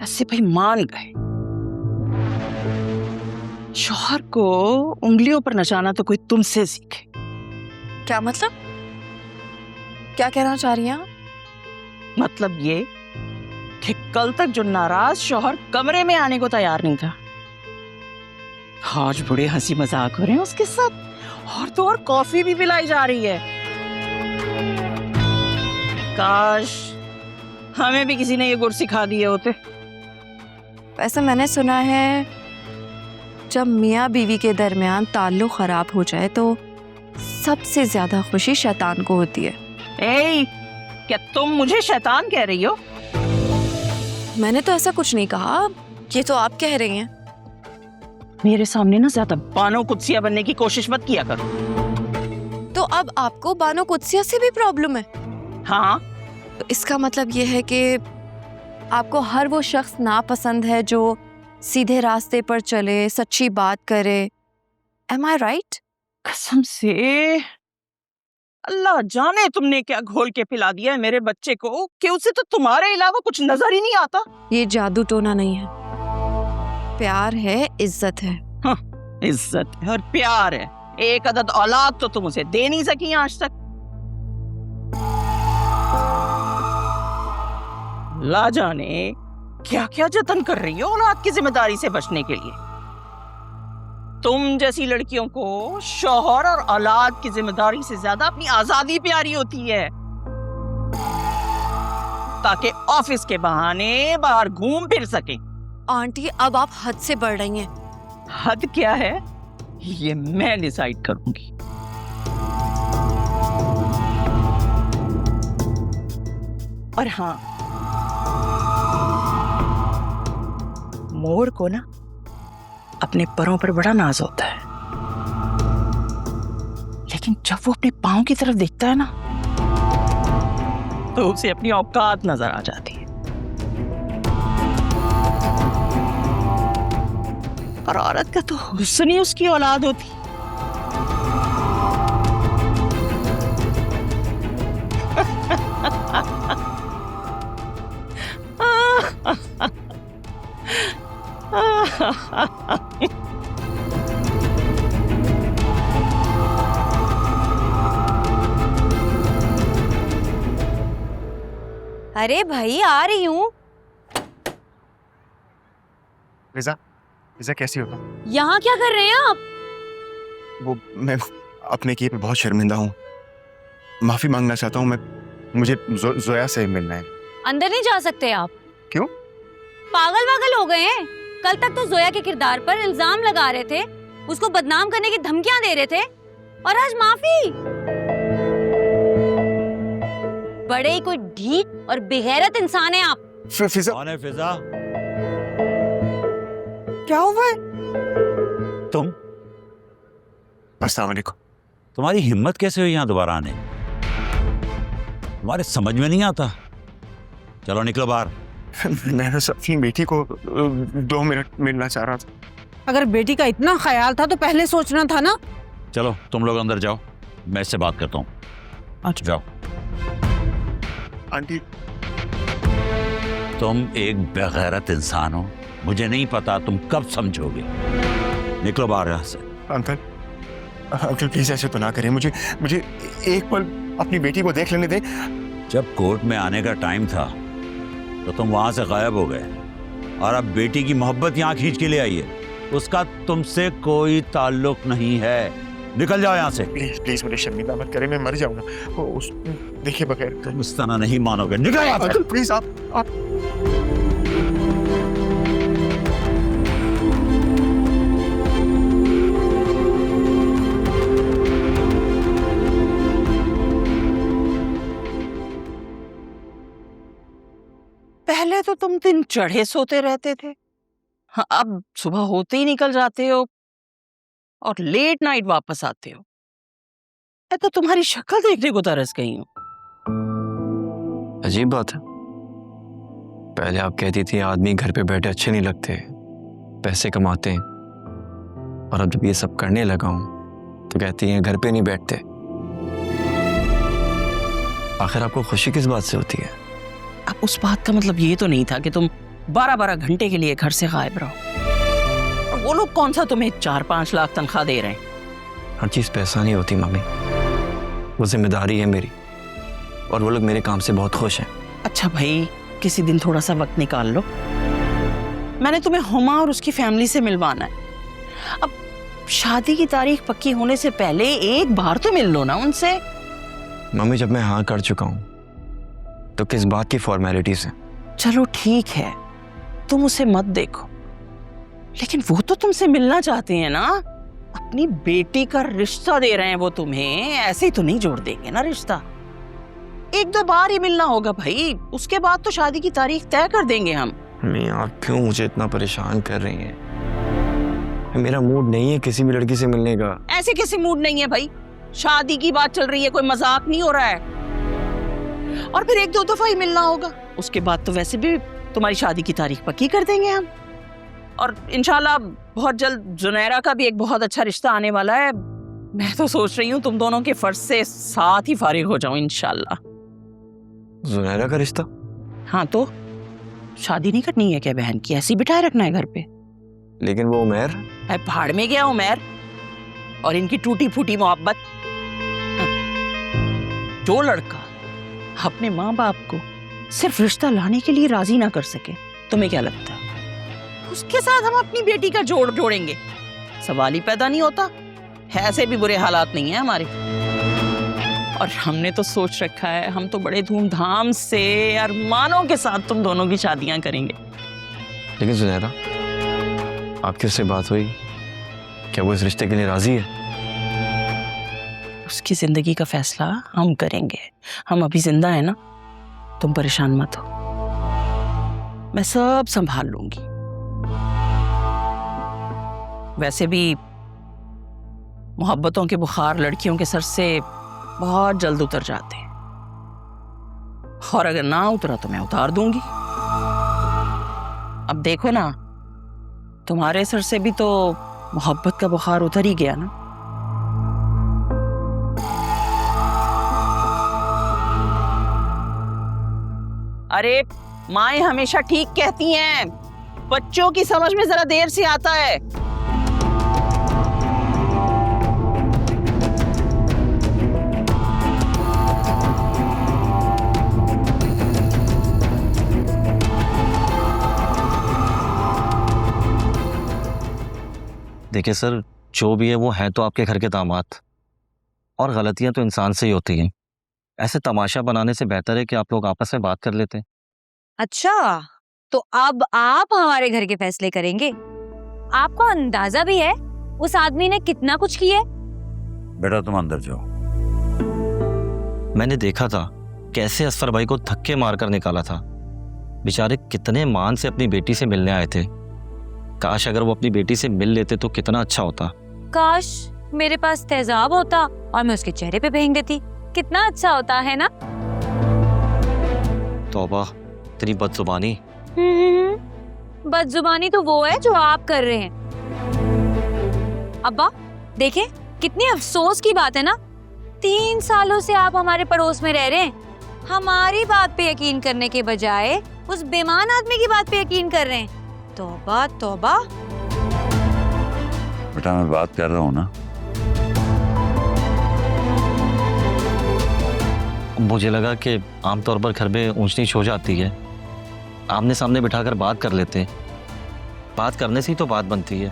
ऐसे भाई मान गए। शौहर को उंगलियों पर नचाना तो कोई तुमसे सीखे। क्या मतलब? क्या कहना चाह रही हैं आप? मतलब ये कि कल तक जो नाराज शौहर कमरे में आने को तैयार नहीं था, आज बड़े हंसी मजाक हो रहे हैं उसके साथ, और तो और कॉफी भी पिलाई जा रही है। काश हमें भी किसी ने ये गुर सिखा दिए होते। वैसे मैंने सुना है जब मियाँ बीवी के दरमियान ताल्लुक खराब हो जाए तो सबसे ज्यादा खुशी शैतान को होती है। ए, क्या तुम मुझे शैतान कह रही हो? मैंने तो ऐसा कुछ नहीं कहा, ये तो आप कह रही हैं। मेरे सामने ना ज्यादा बानो कुत्सिया बनने की कोशिश मत किया करो। तो अब आपको बानो कुत्सिया से भी प्रॉब्लम है? हाँ, तो इसका मतलब ये है कि आपको हर वो शख्स नापसंद है जो सीधे रास्ते पर चले, सच्ची बात करे। Am I right? कसम से अल्लाह जाने तुमने क्या घोल के पिला दिया है मेरे बच्चे को कि उसे तो तुम्हारे अलावा कुछ नजर ही नहीं आता। ये जादू टोना नहीं है, प्यार है, इज्जत है। हाँ, इज्जत है और प्यार है। एक अदद औलाद तो तुम उसे दे नहीं सकी आज तक। ला जाने क्या क्या जतन कर रही हो औलाद की जिम्मेदारी से बचने के लिए। तुम जैसी लड़कियों को शौहर और औलाद की जिम्मेदारी से ज्यादा अपनी आजादी प्यारी होती है, ताकि ऑफिस के बहाने बाहर घूम फिर सके। आंटी अब आप हद से बढ़ रही हैं। हद क्या है ये मैं डिसाइड करूंगी। और हाँ, मोर को ना अपने परों पर बड़ा नाज होता है, लेकिन जब वो अपने पाँव की तरफ देखता है ना तो उसे अपनी औकात नजर आ जाती है। और औरत का तो हुस्न ही उसकी औलाद होती। अरे भाई आ रही हूँ। रिजा, रिजा कैसी हो तुम? यहाँ क्या कर रहे हैं आप? वो मैं अपने किए पे बहुत शर्मिंदा हूँ, माफी मांगना चाहता हूँ। मुझे जोया से मिलना है। अंदर नहीं जा सकते आप। क्यों? पागल वागल हो गए हैं? कल तक तो जोया के किरदार पर इल्जाम लगा रहे थे, उसको बदनाम करने की धमकियां दे रहे थे, और आज माफी। बड़े ही कोई ढीठ और बेगैरत इंसान है आप। फिजा, कौन है फिजा? क्या हुआ है? तुम? अस्सलाम वालेकुम। तुम्हारी हिम्मत कैसे हुई यहाँ दोबारा आने? तुम्हारे समझ में नहीं आता। चलो निकलो बाहर। मैं बस अपनी बेटी को 2 मिनट मिलना चाह रहा था। अगर बेटी का इतना ख्याल था तो पहले सोचना था ना। चलो तुम लोग अंदर जाओ, मैं इससे बात करता हूँ। अच्छा जाओ। आंटी, तुम एक बेगैरत इंसान हो, मुझे नहीं पता तुम कब समझोगे। निकलो बाहर यहाँ से। अंकल, अंकल प्लीज ऐसे तो ना करें। मुझे एक पल अपनी बेटी को देख लेने दें। जब कोर्ट में आने का टाइम था तो तुम वहां से गायब हो गए, और अब बेटी की मोहब्बत यहाँ खींच के ले आई है। उसका तुमसे कोई ताल्लुक नहीं है। निकल जाओ यहाँ से। प्लीज प्लीज मुझे शर्मिंदा मत करें, मैं मर जाऊंगा उस देखे बगैर। तुम इस तरह नहीं मानोगे। निकल यहाँ से। अंकल प्लीज आप पहले तो तुम दिन चढ़े सोते रहते थे, हाँ, अब सुबह होते ही निकल जाते हो और लेट नाइट वापस आते हो। मैं तो तुम्हारी शक्ल देखने को तरस गई हूँ। अजीब बात है, पहले आप कहती थी आदमी घर पे बैठे अच्छे नहीं लगते, पैसे कमाते हैं, और अब जब ये सब करने लगा हूं तो कहती हैं घर पे नहीं बैठते। आखिर आपको खुशी किस बात से होती है? अब उस बात का मतलब ये तो नहीं था कि तुम 12-12 घंटे के लिए घर से गायब रहो। और वो लोग कौन सा तुम्हें 4-5 लाख तनख्वाह दे रहे हैं? हर चीज़ पैसा नहीं होती मम्मी, वो जिम्मेदारी है मेरी, और वो लोग मेरे काम से बहुत खुश हैं। अच्छा भाई, किसी दिन थोड़ा सा वक्त निकाल लो, मैंने तुम्हें हुमा और उसकी फैमिली से मिलवाना है। अब शादी की तारीख पक्की होने से पहले एक बार तो मिल लो ना उनसे। मम्मी जब मैं हाँ कर चुका हूँ तो किस बात की फॉर्मेलिटीज हैं? चलो ठीक है, तुम उसे मत देखो, लेकिन वो तो तुमसे मिलना चाहते हैं ना। अपनी बेटी का रिश्ता दे रहे हैं वो तुम्हें, ऐसे ही तो नहीं जोड़ देंगे ना रिश्ता। 1-2 बार ही मिलना होगा भाई, उसके बाद तो शादी की तारीख तय कर देंगे हम। मम्मी आप क्यों मुझे इतना परेशान कर रही हैं? मेरा मूड नहीं है किसी भी लड़की से मिलने का। ऐसे किसी मूड नहीं है भाई, शादी की बात चल रही है, कोई मजाक नहीं हो रहा है। और फिर 1-2 दफा ही मिलना होगा, उसके बाद तो वैसे भी तुम्हारी शादी की तारीख पक्की कर देंगे हम। और इंशाल्लाह बहुत जल्द जुनैरा का भी एक बहुत अच्छा रिश्ता आने वाला है। मैं तो सोच रही हूँ तुम दोनों के फर्ज से साथ ही फारिग हो जाऊं इंशाल्लाह। जुनैरा का रिश्ता? हाँ तो शादी नहीं करनी है क्या बहन की? ऐसी बिठाए रखना है घर पे? लेकिन वो उमैर? भाड़ में गया उमैर और इनकी टूटी फूटी मोहब्बत। जो लड़का अपने माँ बाप को सिर्फ रिश्ता लाने के लिए राजी ना कर सके, तुम्हें क्या लगता है उसके साथ हम अपनी बेटी का जोड़ जोड़ेंगे? सवाल ही पैदा नहीं होता। ऐसे भी बुरे हालात नहीं है हमारे, और हमने तो सोच रखा है हम तो बड़े धूमधाम से अरमानों के साथ तुम दोनों की शादियां करेंगे। लेकिन जुनैरा, आपकी उससे बात हुई? क्या वो इस रिश्ते के लिए राजी है? उसकी जिंदगी का फैसला हम करेंगे। हम अभी जिंदा है ना, तुम परेशान मत हो, मैं सब संभाल लूंगी। वैसे भी मोहब्बतों के बुखार लड़कियों के सर से बहुत जल्द उतर जाते हैं, और अगर ना उतरा तो मैं उतार दूंगी। अब देखो ना, तुम्हारे सर से भी तो मोहब्बत का बुखार उतर ही गया ना। अरे माएं हमेशा ठीक कहती हैं, बच्चों की समझ में जरा देर से आता है। देखिए सर, जो भी है वो है तो आपके घर के दामाद, और गलतियां तो इंसान से ही होती हैं। ऐसे तमाशा बनाने से बेहतर है कि आप लोग आपस में बात कर लेते हैं। अच्छा, तो अब आप हमारे घर के फैसले करेंगे? आपको अंदाजा भी है उस आदमी ने कितना कुछ किया है? बेटा तुम अंदर जाओ। मैंने देखा था कैसे असफर भाई को धक्के मारकर निकाला था। बेचारे कितने मान से अपनी बेटी से मिलने आए थे। काश अगर वो अपनी बेटी से मिल लेते तो कितना अच्छा होता। काश मेरे पास तेजाब होता और मैं उसके चेहरे पे फेंक देती, कितना अच्छा होता है ना? तौबा, इतनी बदजुबानी। बदजुबानी तो वो है जो आप कर रहे हैं। अब्बा देखें, कितनी अफसोस की बात है ना, 3 सालों से आप हमारे पड़ोस में रह रहे हैं, हमारी बात पे यकीन करने के बजाय उस बेईमान आदमी की बात पे यकीन कर रहे हैं। तौबा तौबा। बेटा मैं बात कर रहा हूँ ना। मुझे लगा कि आमतौर पर घर में ऊंच नीच हो जाती है, आमने सामने बिठाकर बात कर लेते हैं। बात करने से ही तो बात बनती है।